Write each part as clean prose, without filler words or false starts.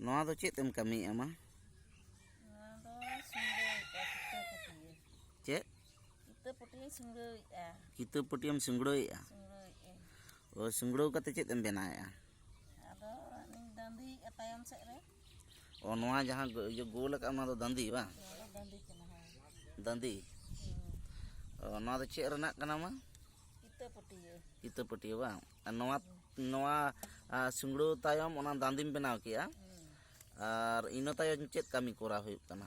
Noa do chet em kami ama? Chet? Kita putiam sungroi ya. Oh sungroi kata chet em bena ya. Oh noa jahan gol ka ona do dandi ba? Dandi. Oh noa do chet renak kana ma? Kita putia ba. Noa sungro tayom ona dandim benaw kia. Ar ino tayom chet kami kora huyuk kana.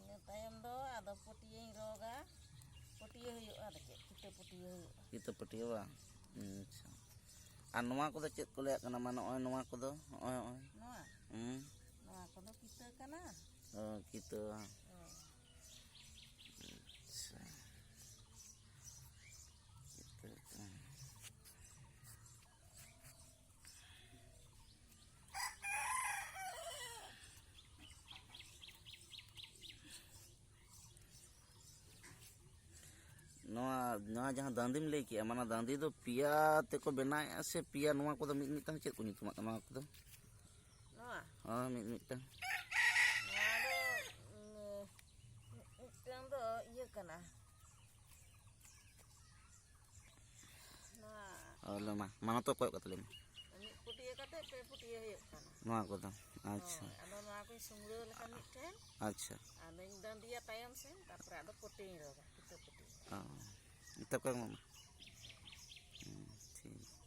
Ino tayom do ado putia roga. Putia huyuk ada chet kita putia huyuk. Kita putia ba. An noa ko do chet ko le kana ma noa ko do. Noa. Noa ko do kita kana. Oh kita. Noa jahan dandim lei kia mana dandi do pia te ko benai se pia noa ko do mitang chet ko nyutum noa ko do. Noa. Oh mitang. Noa do mitang do iya kana. Noa. Oh lema mana to koy kata lema. Putia kata pe putia huyuk kana. Noa ko do. Acha. Ado noa ko sungro lekan miten. Acha. Ado dandi ya tayam sen tapra ado putia roga kita putia. Oh. Itap ka mama. ठीक